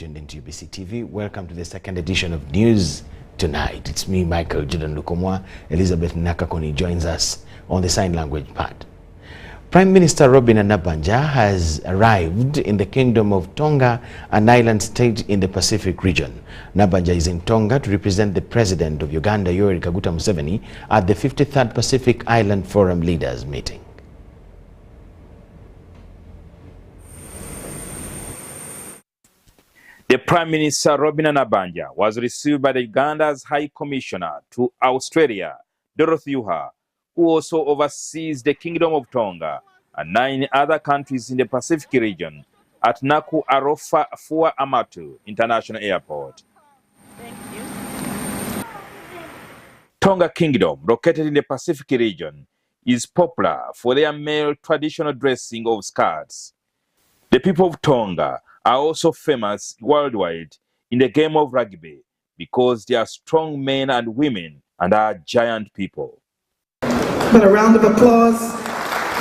tuned into UBC TV. Welcome to the second edition of News Tonight. It's me, Micheal, Lukomwa. Elizabeth Nakakoni joins us on the sign language part. Prime Minister Robin Nabanja has arrived in the Kingdom of Tonga, an island state in the Pacific region. Nabanja is in Tonga to represent the President of Uganda, Yoweri Kaguta Museveni, at the 53rd Pacific Island Forum Leaders Meeting. The Prime Minister Robin Nabanja was received by the Uganda's High Commissioner to Australia, Dorothy Yuha, who also oversees the Kingdom of Tonga and 9 other countries in the Pacific region at Naku Arofa Fua Amatu International Airport. Thank you. Tonga Kingdom, located in the Pacific region, is popular for their male traditional dressing of skirts. The people of Tonga are also famous worldwide in the game of rugby because they are strong men and women and are giant people. But a round of applause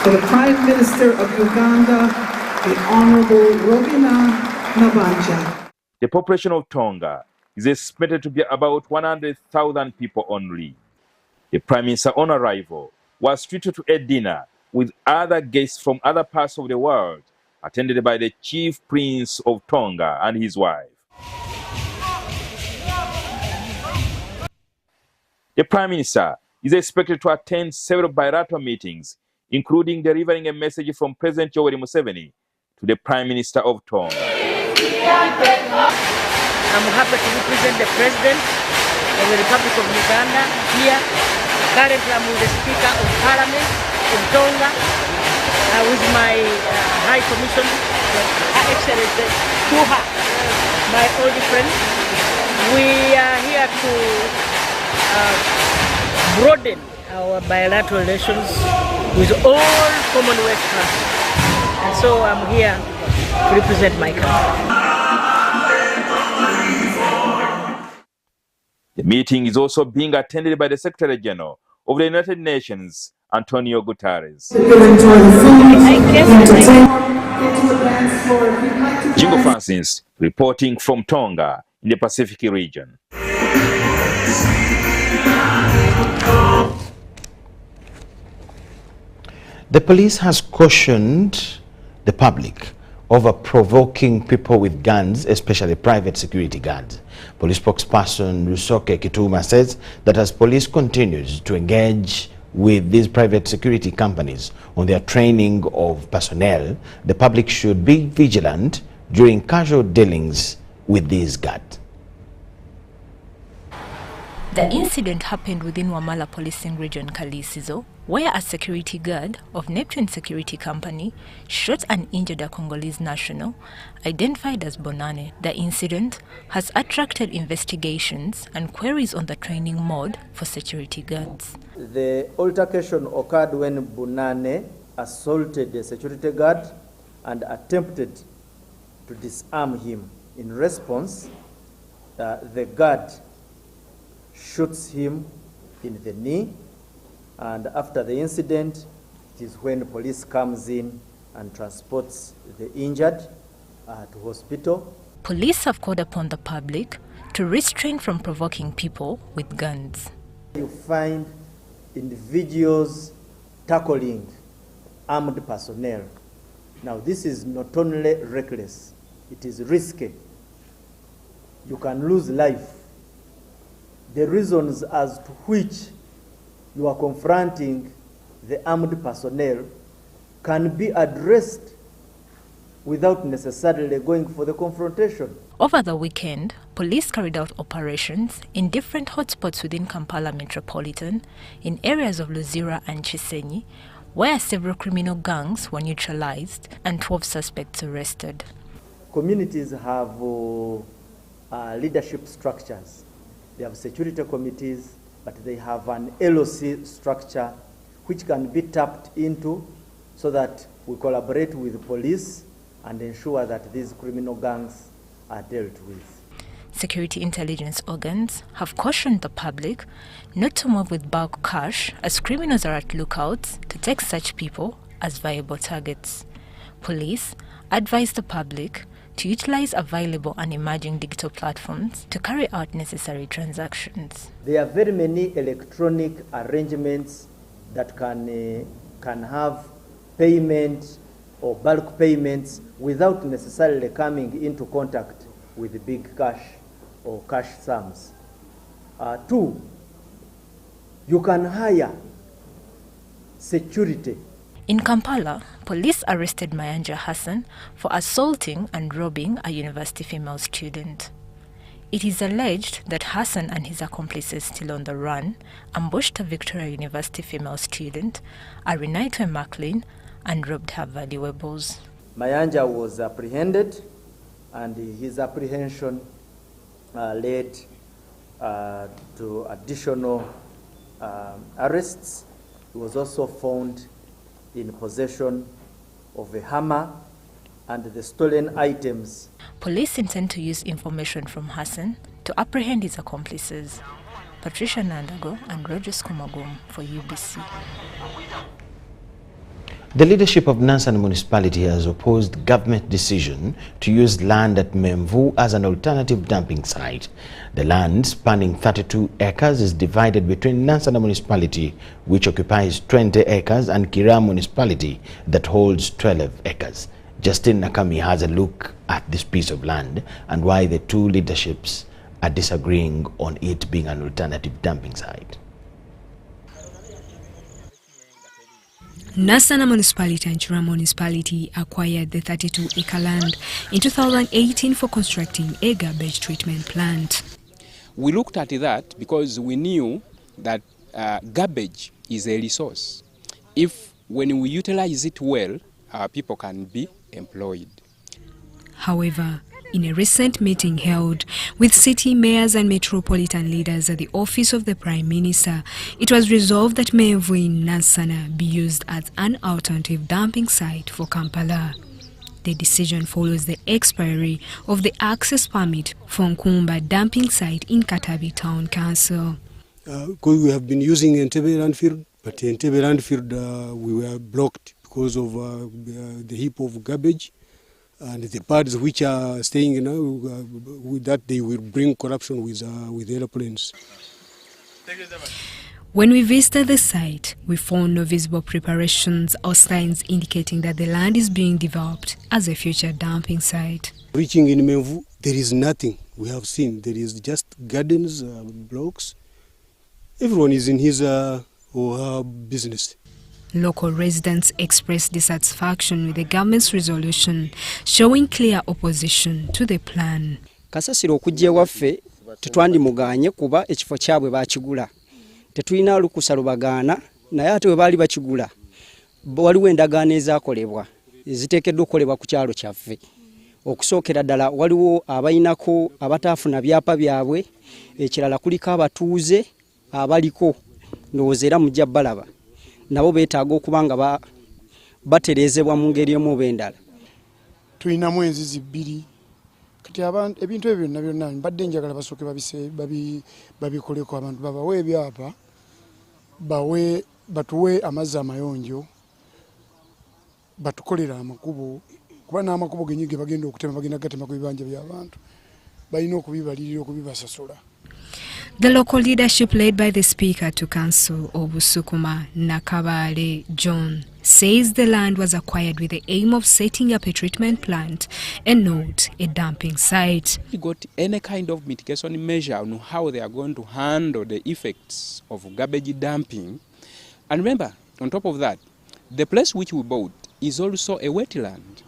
for the Prime Minister of Uganda, the Honorable Robin Nabanja. The population of Tonga is estimated to be about 100,000 people only. The Prime Minister on arrival was treated to a dinner with other guests from other parts of the world, attended by the Chief Prince of Tonga and his wife. The Prime Minister is expected to attend several bilateral meetings, including delivering a message from President Yoweri Museveni to the Prime Minister of Tonga. I'm happy to represent the President of the Republic of Uganda here. Currently, I'm with the Speaker of Parliament in Tonga, with my High Commission, Her Excellency Tuha, my old friend. We are here to broaden our bilateral relations with all Commonwealth countries. And so I'm here to represent my country. The meeting is also being attended by the Secretary General of the United Nations, Antonio Guterres. Jingo Francis reporting from Tonga in the Pacific region. The police has cautioned the public over provoking people with guns, especially private security guards. Police spokesperson Rusoke Kituma says that as police continues to engage with these private security companies on their training of personnel, the public should be vigilant during casual dealings with these guards. The incident happened within Wamala Policing Region, Kalisizo, where a security guard of Neptune Security Company shot and injured a Congolese national identified as Bonane. The incident has attracted investigations and queries on the training mode for security guards. The altercation occurred when Bonane assaulted the security guard and attempted to disarm him. In response, the guard shoots him in the knee, and after the incident, it is when police comes in and transports the injured to hospital. Police have called upon the public to restrain from provoking people with guns. You find individuals tackling armed personnel. Now, this is not only reckless, it is risky. You can lose life. The reasons as to which you are confronting the armed personnel can be addressed without necessarily going for the confrontation. Over the weekend, police carried out operations in different hotspots within Kampala Metropolitan, in areas of Luzira and Chisenyi, where several criminal gangs were neutralized and 12 suspects arrested. Communities have leadership structures. They have security committees, but they have an LOC structure which can be tapped into so that we collaborate with the police and ensure that these criminal gangs are dealt with. Security intelligence organs have cautioned the public not to move with bulk cash, as criminals are at lookouts to take such people as viable targets. Police advise the public to utilize available and emerging digital platforms to carry out necessary transactions. There are very many electronic arrangements that can have payment or bulk payments without necessarily coming into contact with big cash or cash sums. 2, you can hire security. In Kampala, police arrested Mayanja Hassan for assaulting and robbing a university female student. It is alleged that Hassan and his accomplices, still on the run, ambushed a Victoria University female student, Arinitwe McLean, and robbed her valuables. Mayanja was apprehended, and his apprehension led to additional arrests. He was also found in possession of a hammer and the stolen items. Police intend to use information from Hassan to apprehend his accomplices. Patricia Nandago and Roger Skumagum for UBC. The leadership of Nansana municipality has opposed government decision to use land at Memvu as an alternative dumping site. The land, spanning 32 acres, is divided between Nansana municipality, which occupies 20 acres, and Kira municipality, that holds 12 acres. Justin Nakami has a look at this piece of land and why the two leaderships are disagreeing on it being an alternative dumping site. Nansana Municipality and Kira Municipality acquired the 32-acre land in 2018 for constructing a garbage treatment plant. We looked at that because we knew that garbage is a resource. If when we utilize it well, people can be employed. However, in a recent meeting held with city mayors and metropolitan leaders at the office of the Prime Minister, it was resolved that Memvu in Nansana be used as an alternative dumping site for Kampala. The decision follows the expiry of the access permit for Nkumba dumping site in Katabi Town Council. Because we have been using Entebbe landfill, but Entebbe landfill we were blocked because of the heap of garbage. And the parts which are staying, with that they will bring corruption with airplanes. When we visited the site, we found no visible preparations or signs indicating that the land is being developed as a future dumping site. Reaching in Memvu, there is nothing we have seen. There is just gardens, blocks. Everyone is in his or her business. Local residents expressed dissatisfaction with the government's resolution, showing clear opposition to the plan. Kasasiro okujja waffe tetwandimuganye kuba ekifo kyabwe bakigula. Tetulina lukusa lubagaana naye ate we baali bakigula waliwo endagaano ezaakolebwa eziteekeddwa okukolebwa ku kyalo kyaffe. Okusookera ddala waliwo abayinako abataafuna byapa byabwe, ekirala kuliko abatuuze abaliko ndowooza era mujja balaba nabo beetaaga okuba nga batereezebwa mu ngeri emu oba endala. Tulinamu enzizi bbiri kati ebintu ebyo byonna mbadde njagala basooke babikoleko abantu babawe ebyapa batuwe amazzi amayonjo batukolera amakubo kuba n'amakubo genyige bagenda okutema bagenda gatema ku bibanja by'abantu balina okubibalirira okubibasasula. The local leadership led by the Speaker to Council, Obusukuma Nakabale John, says the land was acquired with the aim of setting up a treatment plant and not a dumping site. We got any kind of mitigation measure on how they are going to handle the effects of garbage dumping. And remember, on top of that, the place which we bought is also a wetland.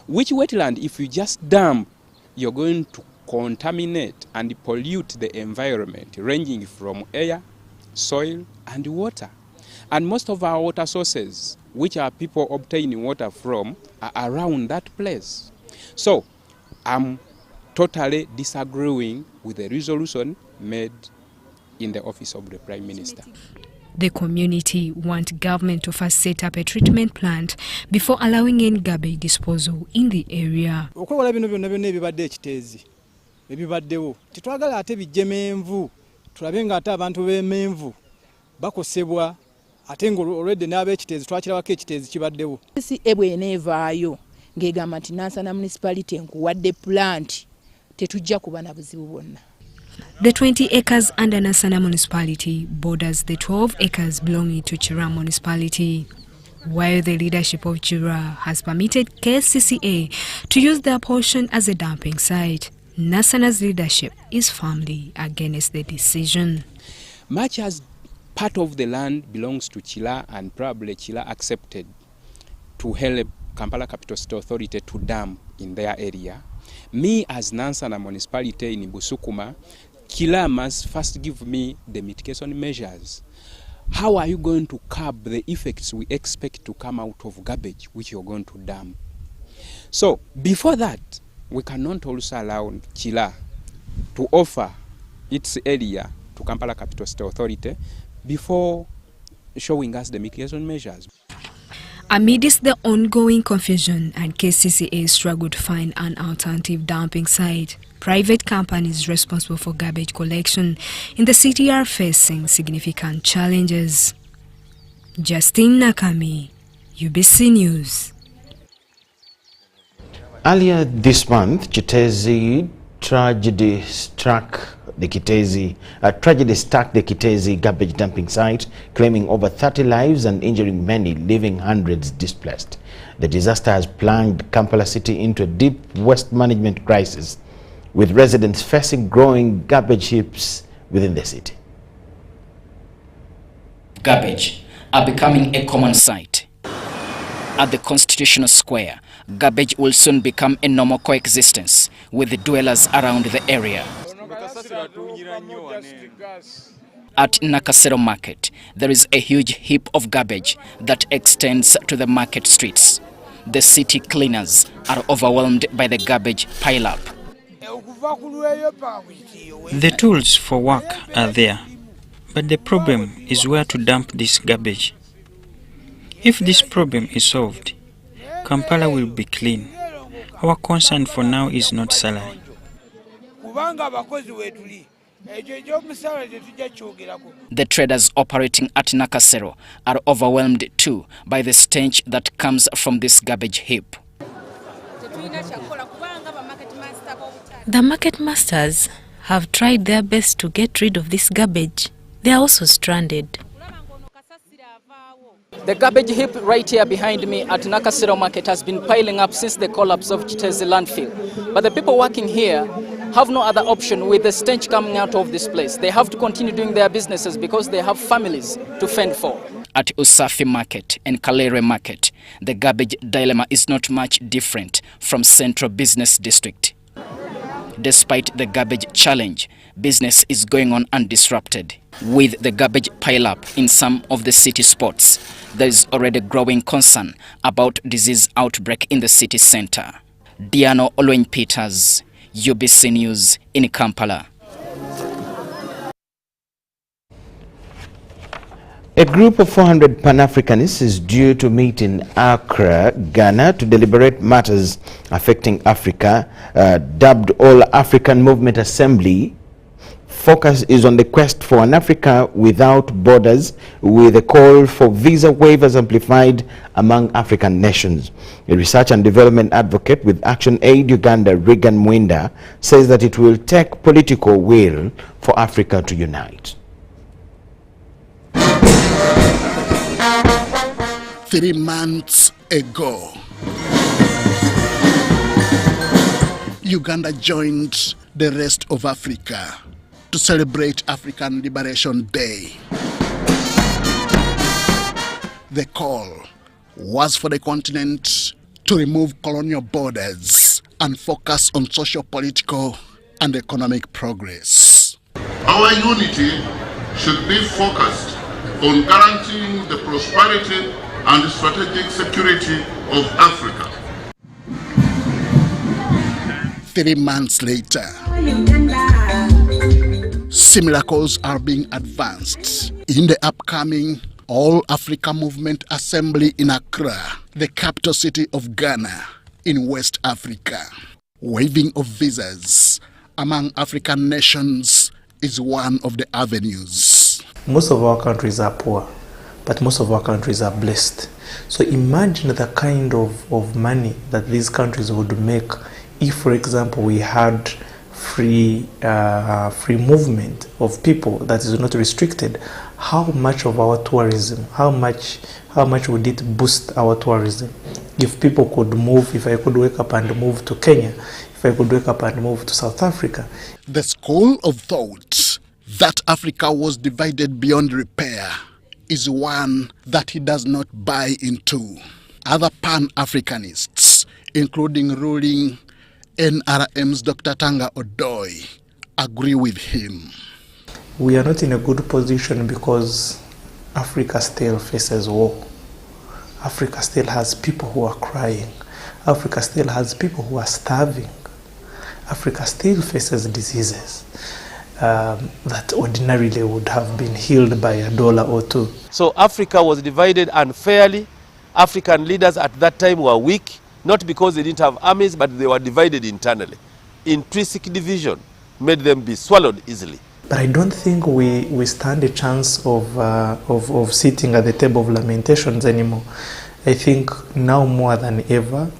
Which wetland, if you just dump, you're going to contaminate and pollute the environment, ranging from air, soil, and water. And most of our water sources, which are people obtaining water from, are around that place. So, I'm totally disagreeing with the resolution made in the office of the Prime Minister. The community want government to first set up a treatment plant before allowing any garbage disposal in the area. Ebibaddewo tetwagala ate bijje Menvu tulabe nga ate abantu be Menvu bakosebwa ate ngo already n'ab'ekiteezi twakirabako ekiteezi kibaddewo. Si ebweneevaayo ng'egamba nti Nansana municipality nkuwadde plant tetujja kuba na buzibu bwonna. The 20 acres under Nansana municipality borders the 12 acres belonging to Chira municipality. While the leadership of Chira has permitted KCCA to use their portion as a dumping site, Nansana's leadership is firmly against the decision. Much as part of the land belongs to Chila and probably Chila accepted to help Kampala Capital City Authority to dump in their area, me as Nansana municipality in Busukuma, Chila must first give me the mitigation measures. How are you going to curb the effects we expect to come out of garbage which you're going to dump? So before that, we cannot also allow Chila to offer its area to Kampala Capital City Authority before showing us the mitigation measures. Amidst the ongoing confusion and KCCA struggle to find an alternative dumping site, private companies responsible for garbage collection in the city are facing significant challenges. Justine Nakami, UBC News. Earlier this month, Kitezi tragedy struck the Kitezi garbage dumping site, claiming over 30 lives and injuring many, leaving hundreds displaced. The disaster has plunged Kampala city into a deep waste management crisis, with residents facing growing garbage heaps within the city. Garbage are becoming a common sight. At the Constitutional Square, garbage will soon become a normal coexistence with the dwellers around the area. At Nakasero Market, there is a huge heap of garbage that extends to the market streets. The city cleaners are overwhelmed by the garbage pile-up. The tools for work are there, but the problem is where to dump this garbage. If this problem is solved, Kampala will be clean. Our concern for now is not salary. The traders operating at Nakasero are overwhelmed too by the stench that comes from this garbage heap. The market masters have tried their best to get rid of this garbage. They are also stranded. The garbage heap right here behind me at Nakasero Market has been piling up since the collapse of Kitezi landfill. But the people working here have no other option with the stench coming out of this place. They have to continue doing their businesses because they have families to fend for. At Usafi Market and Kalere Market, the garbage dilemma is not much different from Central Business District. Despite the garbage challenge, business is going on undisrupted. With the garbage pile-up in some of the city spots, there is already growing concern about disease outbreak in the city center. Diano Olwen-Peters, UBC News in Kampala. A group of 400 Pan-Africanists is due to meet in Accra, Ghana to deliberate matters affecting Africa. Dubbed All African Movement Assembly, focus is on the quest for an Africa without borders, with a call for visa waivers amplified among African nations. A research and development advocate with Action Aid Uganda, Regan Mwinda, says that it will take political will for Africa to unite. 3 months ago, Uganda joined the rest of Africa to celebrate African Liberation Day. The call was for the continent to remove colonial borders and focus on social, political, and economic progress. Our unity should be focused on guaranteeing the prosperity and strategic security of Africa. 3 months later, similar calls are being advanced in the upcoming All Africa Movement Assembly in Accra, the capital city of Ghana in West Africa. Waiving of visas among African nations is one of the avenues. Most of our countries are poor. but most of our countries are blessed. So imagine the kind of money that these countries would make if, for example, we had free movement of people that is not restricted. How much of our tourism, how much would it boost our tourism if people could move, if I could wake up and move to Kenya, if I could wake up and move to South Africa. The school of thought that Africa was divided beyond repair is one that he does not buy into. Other Pan-Africanists, including ruling NRM's Dr. Tanga Odoi, agree with him. We are not in a good position because Africa still faces war. Africa still has people who are crying. Africa still has people who are starving. Africa still faces diseases that ordinarily would have been healed by $1 or $2. So Africa was divided unfairly. African leaders at that time were weak, not because they didn't have armies, but they were divided internally. Intrinsic division made them be swallowed easily. But I don't think we stand a chance of sitting at the table of lamentations anymore. I think now more than ever,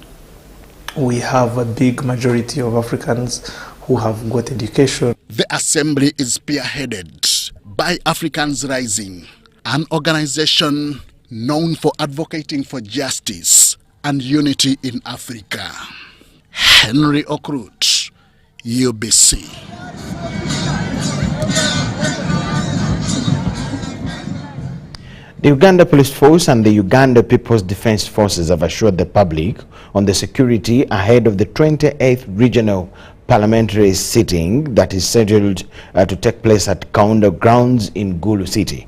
we have a big majority of Africans who have got education. The assembly is spearheaded by Africans Rising, an organization known for advocating for justice and unity in Africa. Henry Okrut, UBC. The Uganda Police Force and the Uganda People's Defense Forces have assured the public on the security ahead of the 28th Regional Parliamentary sitting that is scheduled to take place at Kaunda Grounds in Gulu City.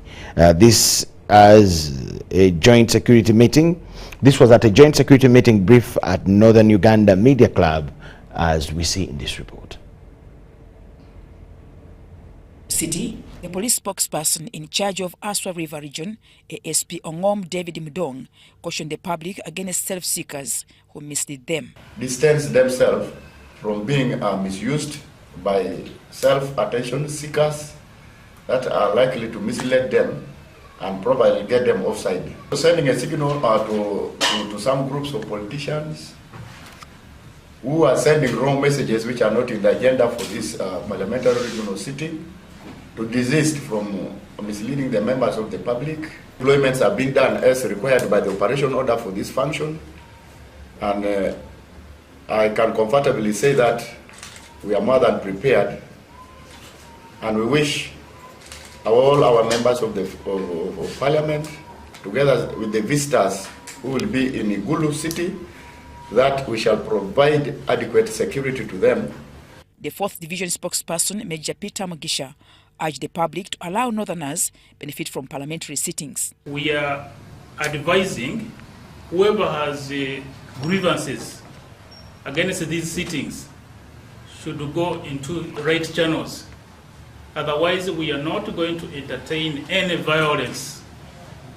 This was at a joint security meeting brief at Northern Uganda Media Club, as we see in this report. City, the police spokesperson in charge of Aswa River Region, ASP Ongom David Mudong, cautioned the public against self-seekers who mislead them. Distance themselves from being misused by self-attention seekers that are likely to mislead them and probably get them offside. Sending a signal to some groups of politicians who are sending wrong messages which are not in the agenda for this parliamentary regional sitting, to desist from misleading the members of the public. Deployments are being done as required by the operation order for this function. And I can comfortably say that we are more than prepared, and we wish all our members of parliament, together with the visitors who will be in Igulu City, that we shall provide adequate security to them. The 4th Division spokesperson, Major Peter Mugisha, urged the public to allow Northerners benefit from parliamentary sittings. We are advising whoever has grievances against these sittings should go into the right channels. Otherwise, we are not going to entertain any violence.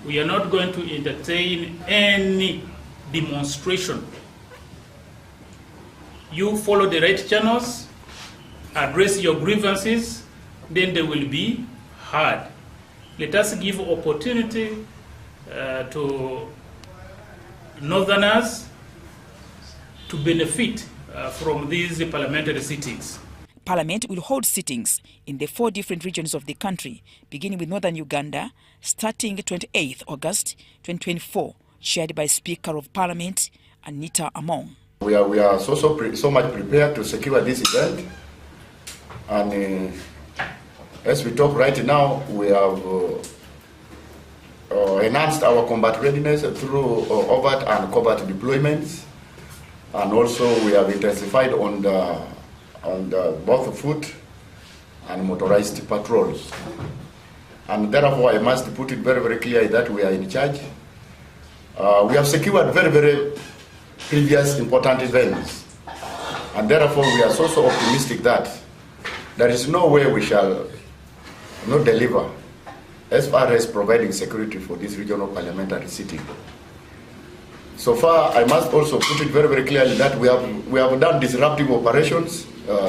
We are not going to entertain any demonstration. You follow the right channels, address your grievances, then they will be heard. Let us give opportunity to Northerners to benefit from these parliamentary sittings. Parliament will hold sittings in the 4 different regions of the country, beginning with Northern Uganda, starting 28th August 2024, chaired by Speaker of Parliament, Anita Among. We are so much prepared to secure this event, and as we talk right now, we have enhanced our combat readiness through overt and covert deployments, and also we have intensified on both foot and motorized patrols. And therefore, I must put it very, very clear that we are in charge. We have secured very, very previous important events, and therefore we are so optimistic that there is no way we shall not deliver as far as providing security for this regional parliamentary sitting. So far, I must also put it very, very clearly that we have done disruptive operations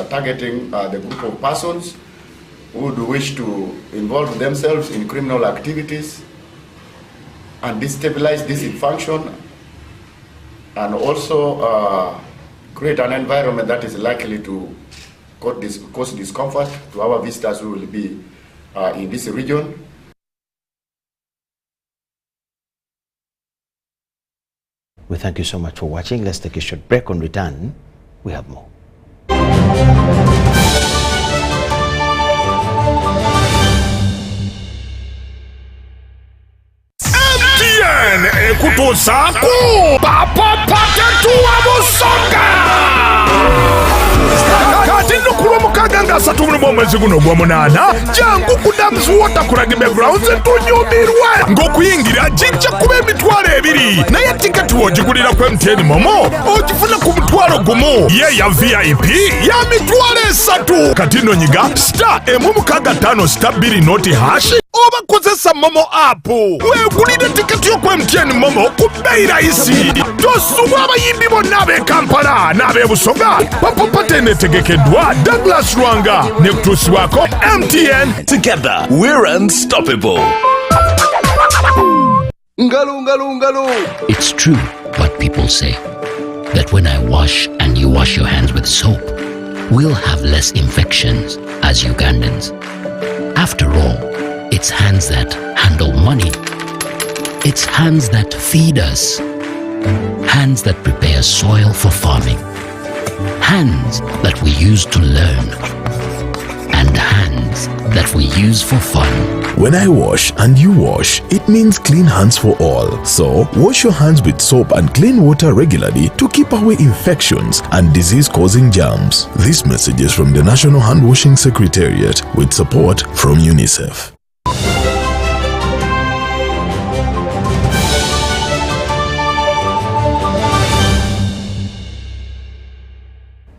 targeting the group of persons who would wish to involve themselves in criminal activities. and destabilize this function, and also create an environment that is likely to cause discomfort to our visitors who will be in this region. We thank you so much for watching. Let's take a short break. On return, we have more. MTN ekutuzaku papapatetuwa musonga kati nokulu mukaga nga 3 omwezi guno gwa 8 jangu kudamuzi wotakulaga backgrounds tunyumirwe ng'okuyingira jijja kuba emitwalo 2 naye tiketi wogigulira ku MTN momo ogifuna ku mutwalo gumu ye ya VIP ya mitwalo 3 kati nonyiga *165*2 noti hash oba kozesa momo app weegulire tiketi yo ku MTN momo ku bbeeyi rayisi tosubwa abayimbi bonna ab'e Kampala n'ab'e Busoga papapate netegekeddwa Douglas Lwanga ne kutuusibwako MTN. Together we're unstoppable. It's true what people say, that when I wash and you wash your hands with soap, we'll have less infections as Ugandans. After all, it's hands that handle money. It's hands that feed us. Hands that prepare soil for farming. Hands that we use to learn. And hands that we use for fun. When I wash and you wash, it means clean hands for all. So, wash your hands with soap and clean water regularly to keep away infections and disease-causing germs. This message is from the National Handwashing Secretariat with support from UNICEF.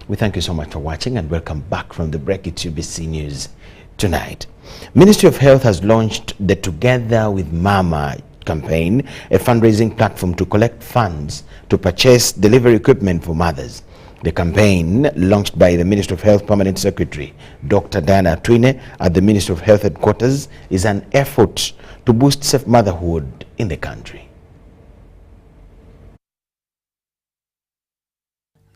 We thank you so much for watching and welcome back from the break. It's UBC News Tonight. Ministry of Health has launched the Together with Mama campaign, a fundraising platform to collect funds to purchase delivery equipment for mothers. The campaign, launched by the Ministry of Health Permanent Secretary Dr. Diana Twine at the Ministry of Health headquarters, is an effort to boost safe motherhood in the country.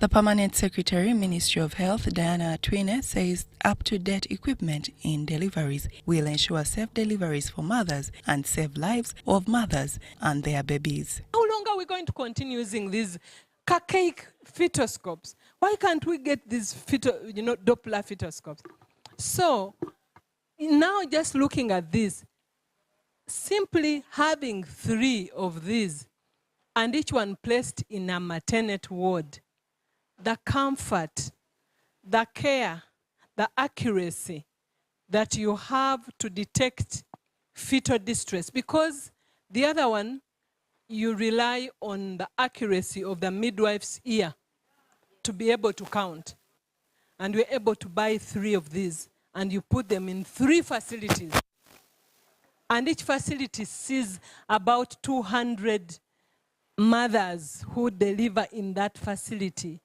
The Permanent Secretary, Ministry of Health, Diana Twine, says up-to-date equipment in deliveries will ensure safe deliveries for mothers and save lives of mothers and their babies. How long are we going to continue using these archaic fetoscopes? Why can't we get these Doppler fetoscopes? So now just looking at this, simply having 3 of these and each one placed in a maternity ward, the comfort, the care, the accuracy that you have to detect fetal distress, because the other one, you rely on the accuracy of the midwife's ear to be able to count. And we're able to buy 3 of these, and you put them in 3 facilities. And each facility sees about 200 mothers who deliver in that facility.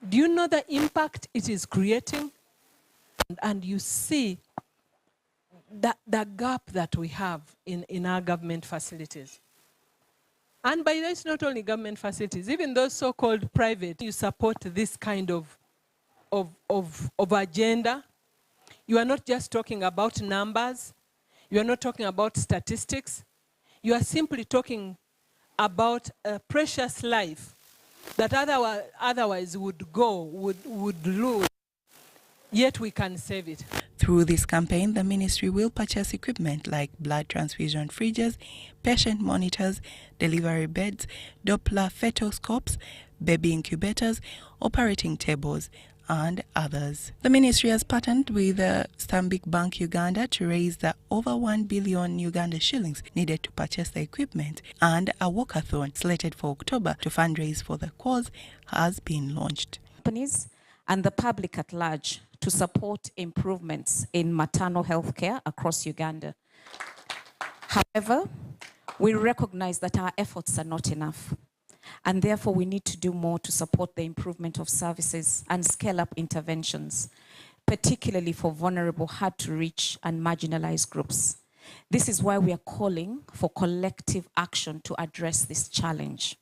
Do you know the impact it is creating? And you see the gap that we have in our government facilities. And by that, it's not only government facilities, even those so-called private, you support this kind of agenda. You are not just talking about numbers. You are not talking about statistics. You are simply talking about a precious life that otherwise would lose, yet we can save it. Through this campaign, the ministry will purchase equipment like blood transfusion fridges, patient monitors, delivery beds, Doppler fetoscopes, baby incubators, operating tables, and others. The ministry has partnered with Stanbic Bank Uganda to raise the over 1 billion Uganda shillings needed to purchase the equipment, and a walkathon slated for October to fundraise for the cause has been launched. Companies and the public at large to support improvements in maternal health care across Uganda. However, we recognize that our efforts are not enough, and therefore we need to do more to support the improvement of services and scale up interventions, particularly for vulnerable, hard to reach and marginalized groups. This is why we are calling for collective action to address this challenge.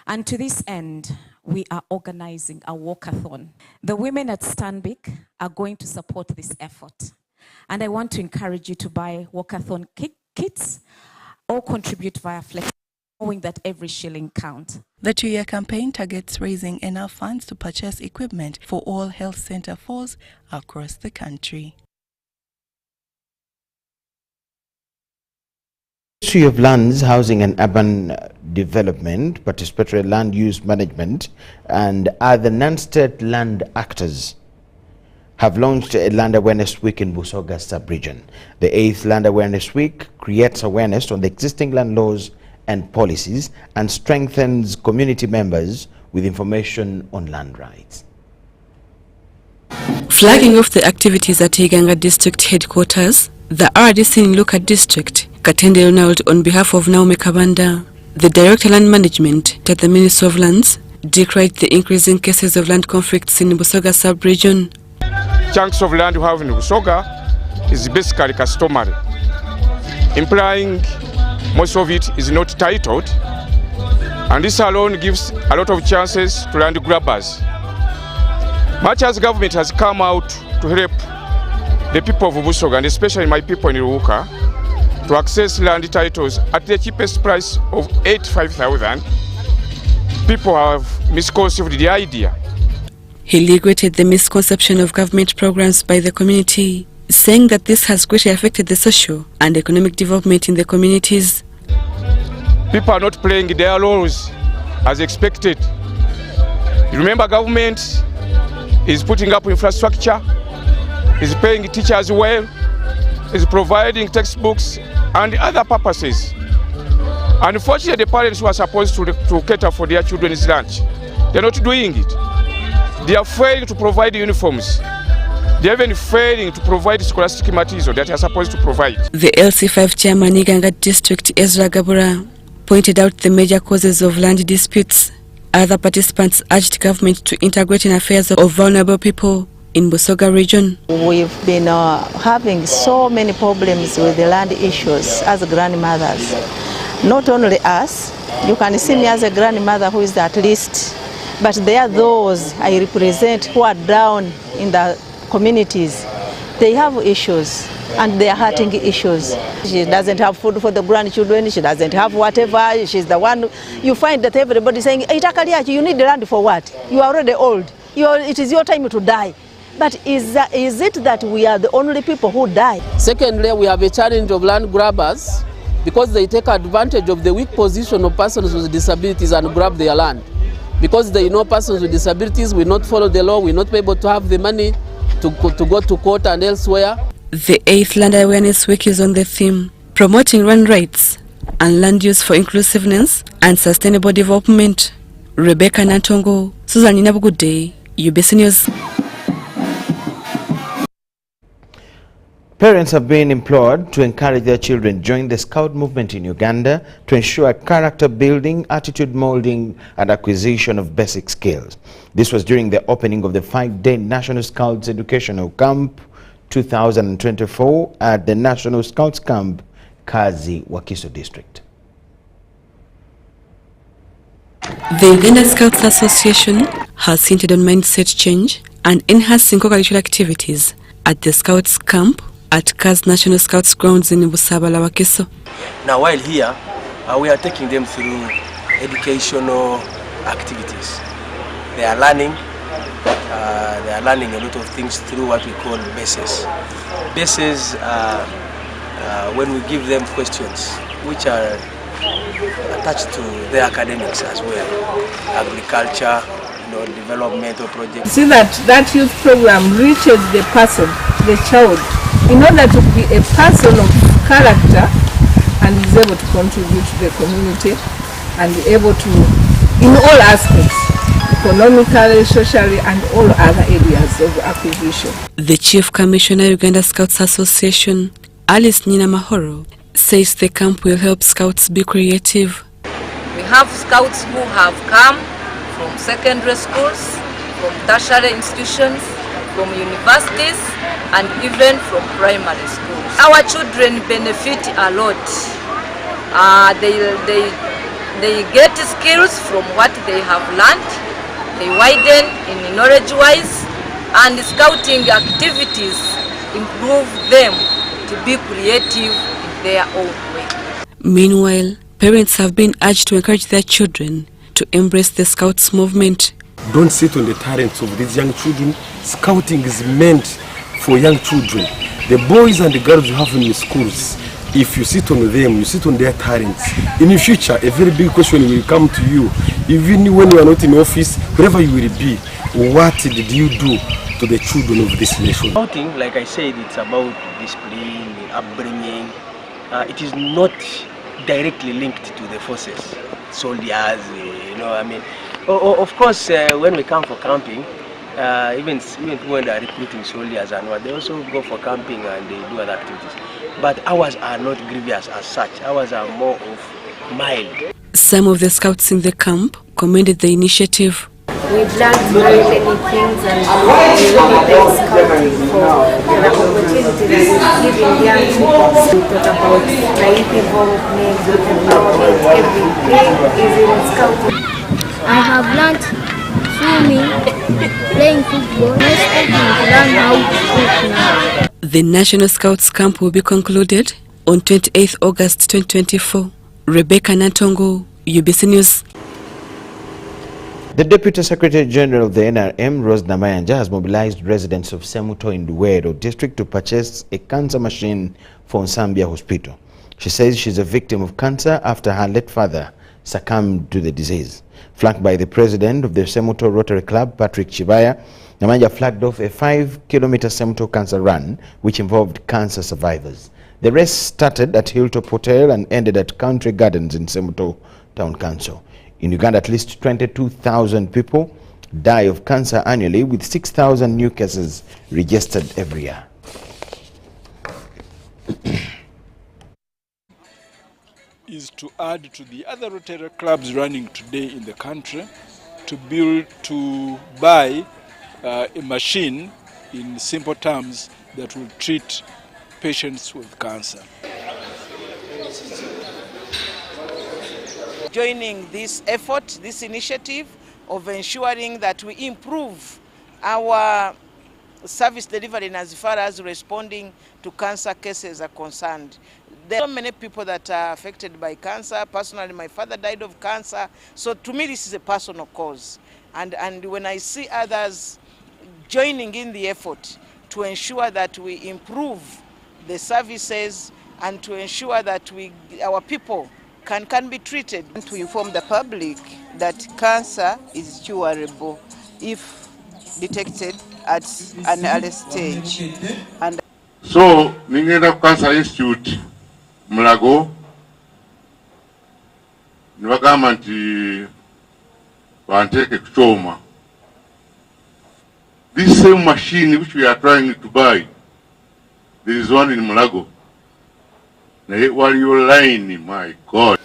And to this end, we are organizing a walkathon. The women at Stanbic are going to support this effort. And I want to encourage you to buy walkathon kits or contribute via Flex, knowing that every shilling counts. The 2-year campaign targets raising enough funds to purchase equipment for all health center force across the country. Ministry of Lands, Housing and Urban Development, Participatory Land Use Management, and other non-state land actors have launched a Land Awareness Week in Busoga sub-region. The 8th Land Awareness Week creates awareness on the existing land laws and policies and strengthens community members with information on land rights. Flagging off the activities at Uganda District Headquarters, the RDC in Luka District, Katende Ronald, on behalf of Naomi Kabanda, the Director of Land Management at the Ministry of Lands, decried the increasing cases of land conflicts in Busoga sub-region. Chunks of land we have in Busoga is basically customary, implying most of it is not titled, and this alone gives a lot of chances to land grabbers. Much as government has come out to help the people of Busoga, and especially my people in Ruka, to access land titles at the cheapest price of 85,000, people have misconceived the idea. He regretted the misconception of government programs by the community, saying that this has greatly affected the social and economic development in the communities. People are not playing their roles as expected. You remember, government is putting up infrastructure, is paying teachers well, is providing textbooks and other purposes. Unfortunately, the parents who are supposed to cater for their children's lunch, they're not doing it. They are failing to provide uniforms. They are even failing to provide scholastic materials that they are supposed to provide. The LC5 chairman Uganda District, Ezra Gabura, pointed out the major causes of land disputes. Other participants urged government to integrate in affairs of vulnerable people in Busoga region. We've been having so many problems with the land issues as grandmothers. Not only us, you can see me as a grandmother who is at least, but there are those I represent who are down in the communities. They have issues and they are hurting issues. She doesn't have food for the grandchildren, she doesn't have whatever, she's the one. You find that everybody saying, you need the land for what? You are already old, it is your time to die. But is it that we are the only people who die? Secondly, we have a challenge of land grabbers because they take advantage of the weak position of persons with disabilities and grab their land. Because they know persons with disabilities will not follow the law, will not be able to have the money to go to court and elsewhere. The 8th Land Awareness Week is on the theme, promoting land rights and land use for inclusiveness and sustainable development. Rebecca Natongo, Susan Inabugude, UBC News. Parents have been implored to encourage their children to join the Scout movement in Uganda to ensure character building, attitude molding, and acquisition of basic skills. This was during the opening of the 5-day National Scouts Educational Camp 2024 at the National Scouts Camp, Kazi, Wakiso District. The Uganda Scouts Association has centered on mindset change and enhancing co-curricular activities at the Scouts Camp at Kaz National Scouts Grounds in Busabala, Wakiso. Now while here, we are taking them through educational activities. They are learning a lot of things through what we call bases. Bases, when we give them questions which are attached to their academics as well, agriculture, developmental projects. See that youth program reaches the person, the child, in order to be a person of character and is able to contribute to the community and able to, in all aspects, economically, socially, and all other areas of acquisition. The Chief Commissioner, Uganda Scouts Association, Alice Nina Mahoro, says the camp will help Scouts be creative. We have Scouts who have come from secondary schools, from tertiary institutions, from universities, and even from primary schools. our children benefit a lot. They get skills from what they have learned. They widen in knowledge-wise, and scouting activities improve them to be creative in their own way. Meanwhile, parents have been urged to encourage their children to embrace the Scouts movement. Don't sit on the talents of these young children. Scouting is meant for young children. The boys and the girls you have in the schools, if you sit on them, you sit on their talents. In the future, a very big question will come to you. Even when you are not in office, wherever you will be, what did you do to the children of this nation? Scouting, like I said, it's about discipline, upbringing. It is not directly linked to the forces, soldiers, Of course, when we come for camping, even when they are recruiting soldiers and what, they also go for camping and they do other activities. But ours are not grievous as such. Ours are more of mild. Some of the scouts in the camp commended the initiative. We've learned very many things, and we really thank Scouting for the opportunity that it's giving young people. We talk about youth involvement, empowerment, everything is in Scouting. I have learned swimming, playing football. Next I learn how to cook now. The National Scouts Camp will be concluded on 28th August 2024. Rebecca Natongo, UBC News. The Deputy Secretary General of the NRM, Rose Namayanja, has mobilized residents of Semuto in Luwero district to purchase a cancer machine for Nsambia Hospital. She says she's a victim of cancer after her late father succumbed to the disease. Flanked by the president of the Semuto Rotary Club, Patrick Chibaya, Namanja flagged off a 5-kilometer Semuto cancer run, which involved cancer survivors. The race started at Hilltop Hotel and ended at Country Gardens in Semuto Town Council. In Uganda, at least 22,000 people die of cancer annually, with 6,000 new cases registered every year. Is to add to the other Rotary clubs running today in the country to buy a machine, in simple terms, that will treat patients with cancer. Joining this effort, this initiative of ensuring that we improve our service delivery as far as responding to cancer cases are concerned. There are so many people that are affected by cancer. Personally, my father died of cancer. So to me, this is a personal cause. And when I see others joining in the effort to ensure that we improve the services and to ensure that our people can be treated. To inform the public that cancer is curable if detected at an early stage. And so, Ningenda Cancer Institute, Mulago, Nwagama nti wanteke kuchoma. This same machine which we are trying to buy, there is one in Mulago. While you're lying, my God.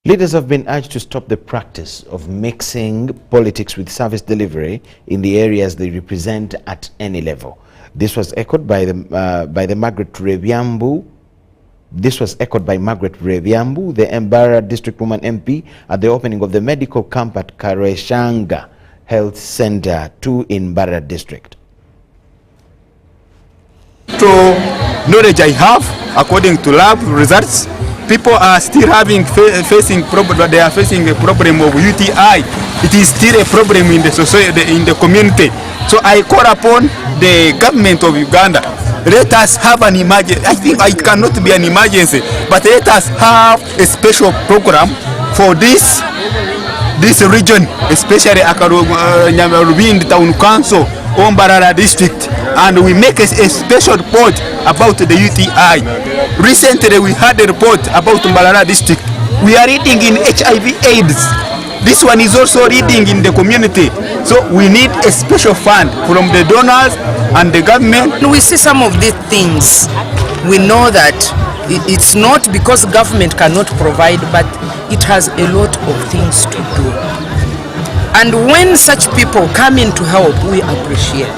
Leaders have been urged to stop the practice of mixing politics with service delivery in the areas they represent at any level. This was echoed by Margaret Revyambu. This was echoed by Margaret Revyambu, the Mbara District Woman MP, at the opening of the medical camp at Kareshanga Health Center 2 in Mbara District. To knowledge I have, according to lab results, people are still facing problem. They are facing a problem of UTI. It is still a problem in the society, in the community. So I call upon the government of Uganda. Let us have an emergency. I think it cannot be an emergency, but let us have a special program for this region, especially Akarubi in the town council, Ombarara district, and we make a special report about the UTI. Recently, we had a report about Ombarara district. We are reading in HIV/AIDS. This one is also reading in the community. So we need a special fund from the donors and the government. We see some of these things. We know that It's not because government cannot provide, but it has a lot of things to do. And when such people come in to help, we appreciate.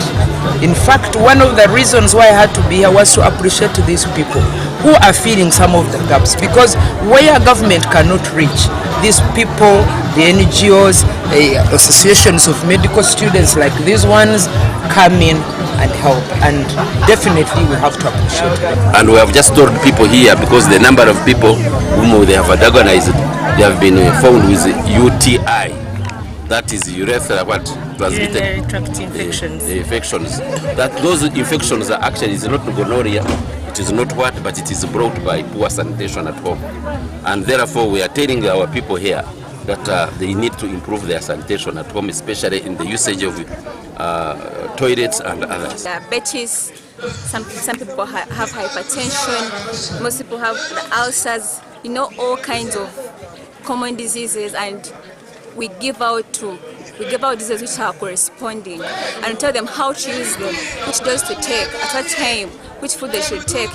In fact, one of the reasons why I had to be here was to appreciate these people who are filling some of the gaps, because where government cannot reach, these people, the NGOs, associations of medical students like these ones come in and help, and definitely we have to appreciate them. And we have just told people here, because the number of people whom they have diagnosed, they have been found with UTI. That is urethra transmitted tract infections. Infections. That those infections are actually is not gonorrhea, it is not what, but it is brought by poor sanitation at home. And therefore we are telling our people here that they need to improve their sanitation at home, especially in the usage of toilets and others. Diabetes, some people have hypertension, most people have the ulcers, all kinds of common diseases, and we give out diseases which are corresponding and tell them how to use them, which dose to take, at what time, which food they should take,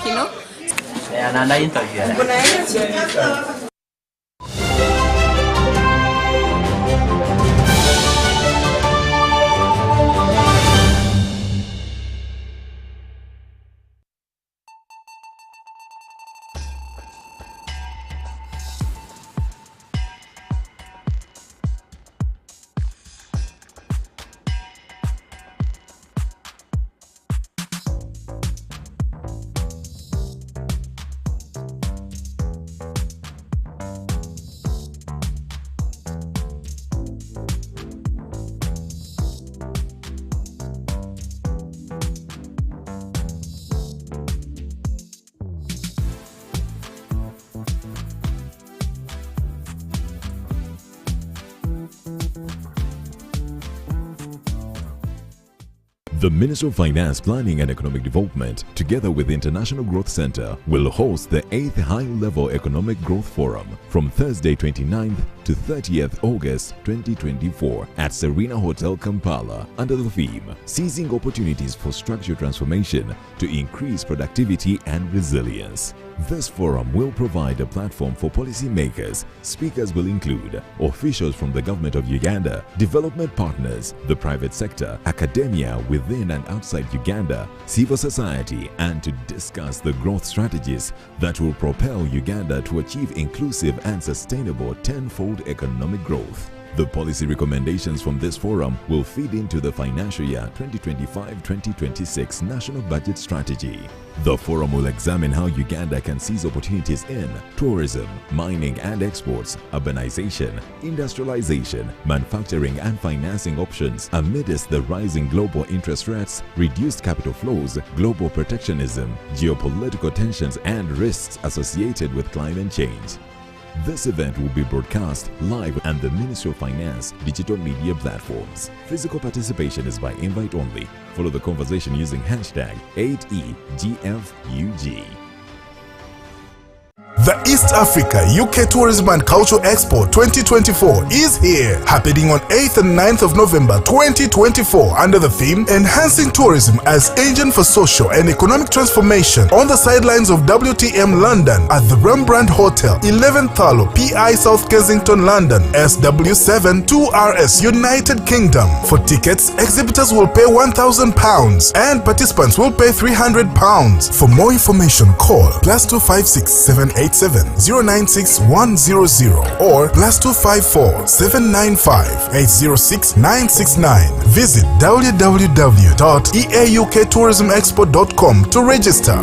The Ministry of Finance, Planning and Economic Development, together with the International Growth Center, will host the 8th High-Level Economic Growth Forum from Thursday 29th to 30th August 2024 at Serena Hotel, Kampala, under the theme, Seizing Opportunities for Structural Transformation to Increase Productivity and Resilience. This forum will provide a platform for policymakers. Speakers will include officials from the government of Uganda, development partners, the private sector, academia within and outside Uganda, civil society, and to discuss the growth strategies that will propel Uganda to achieve inclusive and sustainable tenfold economic growth. The policy recommendations from this forum will feed into the financial year 2025-2026 National Budget Strategy. The forum will examine how Uganda can seize opportunities in tourism, mining and exports, urbanization, industrialization, manufacturing and financing options amidst the rising global interest rates, reduced capital flows, global protectionism, geopolitical tensions and risks associated with climate change. This event will be broadcast live on the Ministry of Finance digital media platforms. Physical participation is by invite only. Follow the conversation using hashtag 8EGFUG. The East Africa UK Tourism and Culture Expo 2024 is here, happening on 8th and 9th of November 2024 under the theme Enhancing Tourism as Engine for Social and Economic Transformation on the sidelines of WTM London at the Rembrandt Hotel, 11th Thalo, PI South Kensington, London, SW7 2RS, United Kingdom. For tickets, exhibitors will pay £1,000 and participants will pay £300. For more information, call +256 787 096 100 or +254 795 806 969. Visit www.eauktourismexpo.com to register.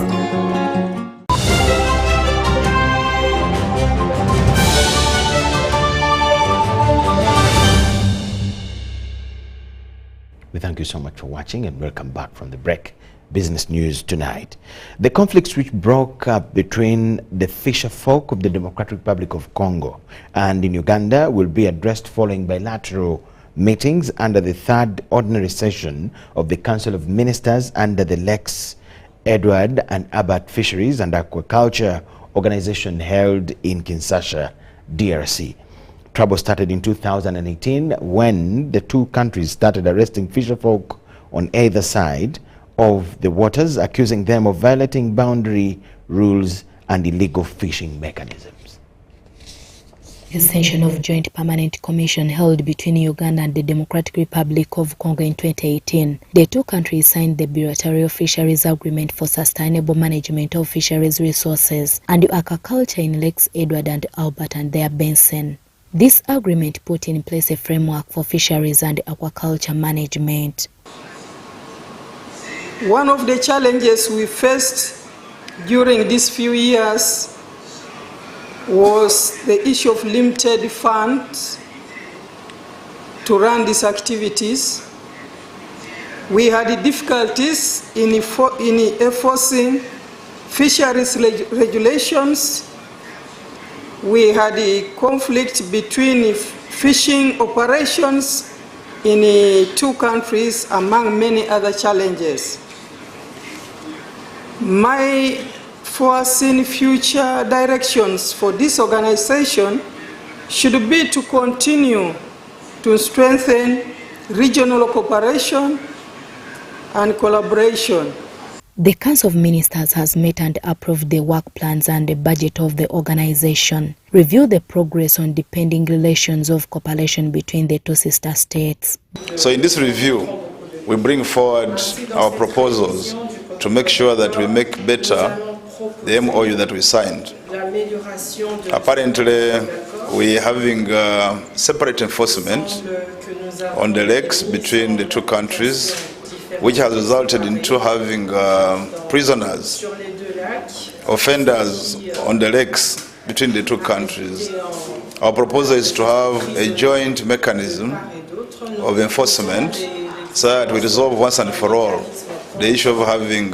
We thank you so much for watching and welcome back from the break. Business news tonight. The conflicts which broke up between the fisher folk of the Democratic Republic of Congo and in Uganda will be addressed following bilateral meetings under the third ordinary session of the Council of Ministers under the Lex Edward and Albert Fisheries and Aquaculture Organization held in Kinshasa, DRC. Trouble started in 2018 when the two countries started arresting fisher folk on either side of the waters, accusing them of violating boundary rules and illegal fishing mechanisms. A session of Joint Permanent Commission held between Uganda and the Democratic Republic of Congo in 2018. The two countries signed the bilateral fisheries agreement for sustainable management of fisheries resources and aquaculture in Lakes Edward and Albert and their basin. This agreement put in place a framework for fisheries and aquaculture management. One of the challenges we faced during these few years was the issue of limited funds to run these activities. We had difficulties in enforcing fisheries regulations. We had a conflict between fishing operations in two countries, among many other challenges. My foreseen future directions for this organization should be to continue to strengthen regional cooperation and collaboration. The Council of Ministers has met and approved the work plans and the budget of the organization, review the progress on the pending relations of cooperation between the two sister states. So in this review, we bring forward our proposals to make sure that we make better the MOU that we signed. Apparently, we're having separate enforcement on the lakes between the two countries, which has resulted into having prisoners, offenders on the lakes between the two countries. Our proposal is to have a joint mechanism of enforcement so that we resolve once and for all the issue of having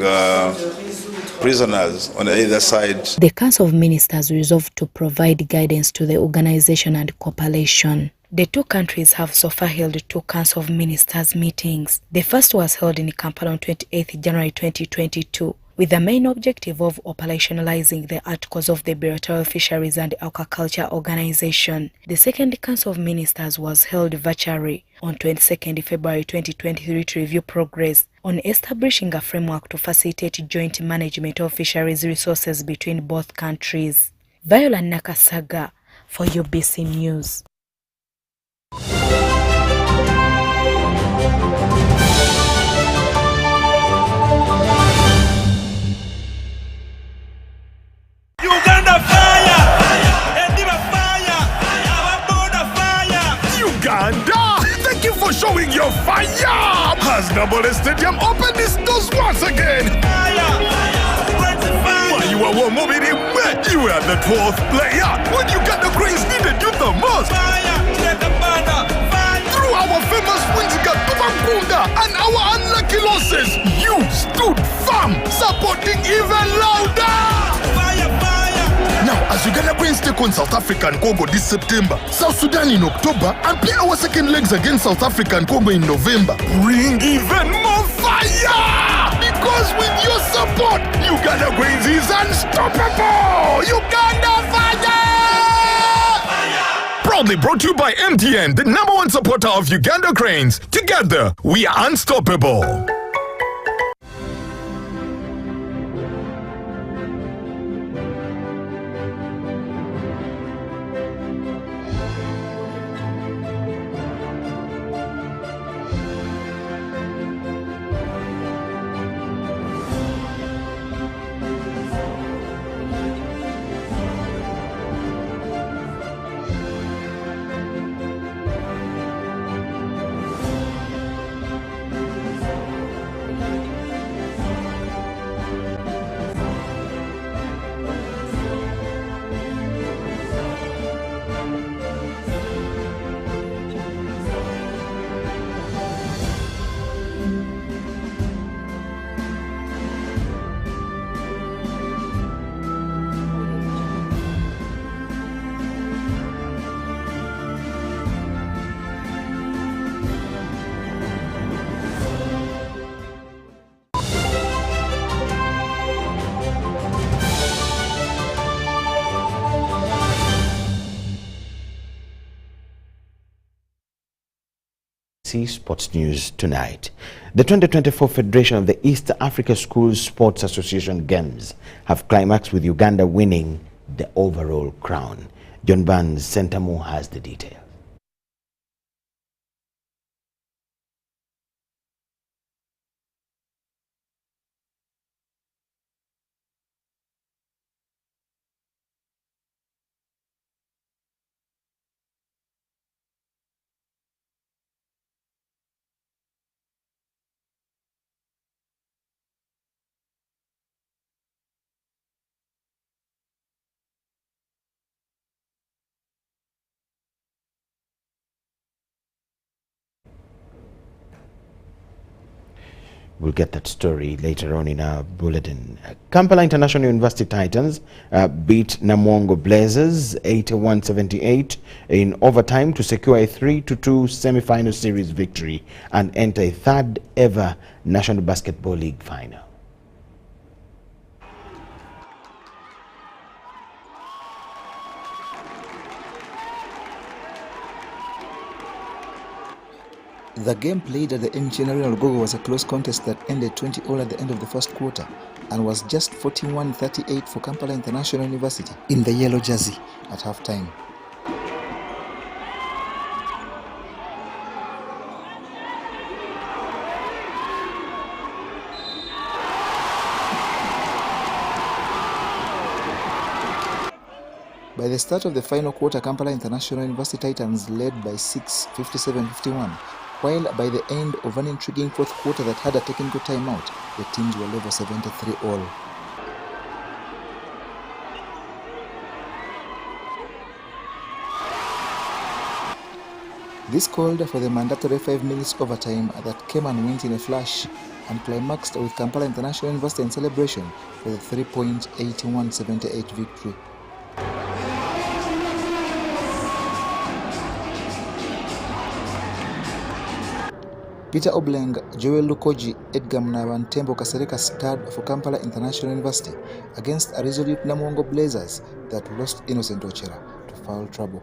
prisoners on either side. The Council of Ministers resolved to provide guidance to the organization and cooperation. The two countries have so far held two Council of Ministers meetings. The first was held in Kampala on 28 January 2022, with the main objective of operationalizing the articles of the bilateral fisheries and aquaculture organization. The second Council of Ministers was held virtually on 22 February 2023 to review progress on establishing a framework to facilitate joint management of fisheries resources between both countries. Viola Nakasaga for UBC News. Uganda fire! Endiva fire! Our border fire! Uganda! Thank you for showing your fire! Has Nabole Stadium opened its doors once again? While you were warm moving in wet, you were the 12th player when Uganda Cranes needed you the most. Through our famous wins against Tonga and our unlucky losses, you stood firm, supporting even louder. Now, as Uganda Cranes take on South Africa and Congo this September, South Sudan in October, and play our second legs against South Africa and Congo in November, bring even more fire! Because with your support, Uganda Cranes is unstoppable! Uganda fire! Proudly brought to you by MTN, the #1 supporter of Uganda Cranes. Together, we are unstoppable. See sports news tonight. The 2024 Federation of the East Africa Schools Sports Association Games have climaxed with Uganda winning the overall crown. John Barnes Sentamu has the details. We'll get that story later on in our bulletin. Kampala International University Titans beat Namwongo Blazers 81-78 in overtime to secure a 3-2 semi-final series victory and enter a third ever National Basketball League final. The game played at the MTN Gogo was a close contest that ended 20-all at the end of the first quarter and was just 41-38 for Kampala International University in the yellow jersey at halftime. By the start of the final quarter, Kampala International University Titans led by 6, 57-51. While by the end of an intriguing fourth quarter that had a technical timeout, the teams were level 73-all. This called for the mandatory 5 minutes overtime that came and went in a flash and climaxed with Kampala International University in celebration for the 3-point 81-78 victory. Peter Obleng, Joel Lukoji, Edgar Mnaba and Tembo Kasereka starred for Kampala International University against a resolute Namwongo Blazers that lost Innocent Ochera to foul trouble.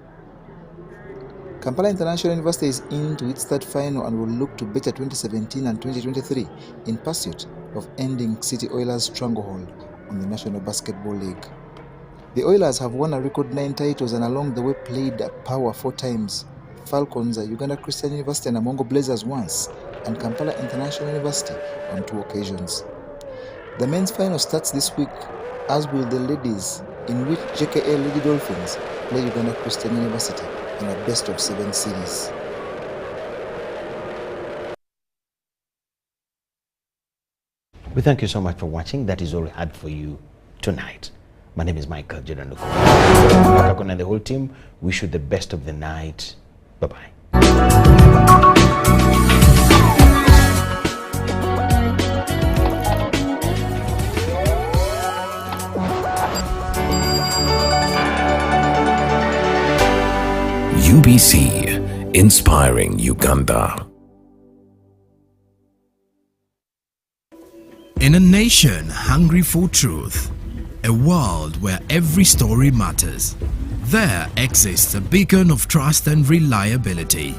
Kampala International University is into its third final and will look to better 2017 and 2023 in pursuit of ending City Oilers' stranglehold on the National Basketball League. The Oilers have won a record 9 titles and along the way played power 4 times. Falcons, Uganda Christian University and Namwongo Blazers once, and Kampala International University on 2 occasions. The men's final starts this week, as will the ladies, in which JKA Lady Dolphins play Uganda Christian University in a best-of-7 series. We thank you so much for watching. That is all we had for you tonight. My name is Micheal Jordan Lukomwa. And the whole team wish you the best of the night. Bye-bye. UBC, inspiring Uganda. In a nation hungry for truth, a world where every story matters, there exists a beacon of trust and reliability.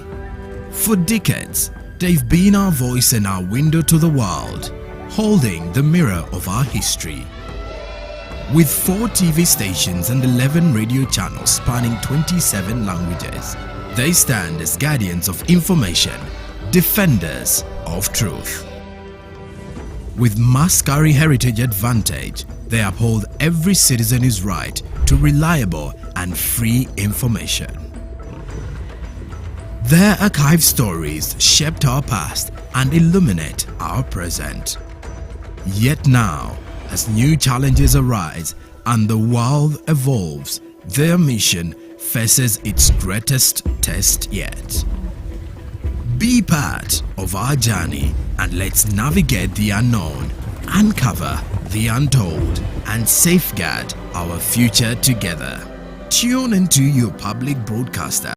For decades, they've been our voice and our window to the world, holding the mirror of our history. With 4 TV stations and 11 radio channels spanning 27 languages, they stand as guardians of information, defenders of truth. With Maskari Heritage Advantage, they uphold every citizen's right to reliable and free information. Their archived stories shaped our past and illuminate our present. Yet now, as new challenges arise and the world evolves, their mission faces its greatest test yet. Be part of our journey and let's navigate the unknown, uncover the untold, and safeguard our future together. Tune into your public broadcaster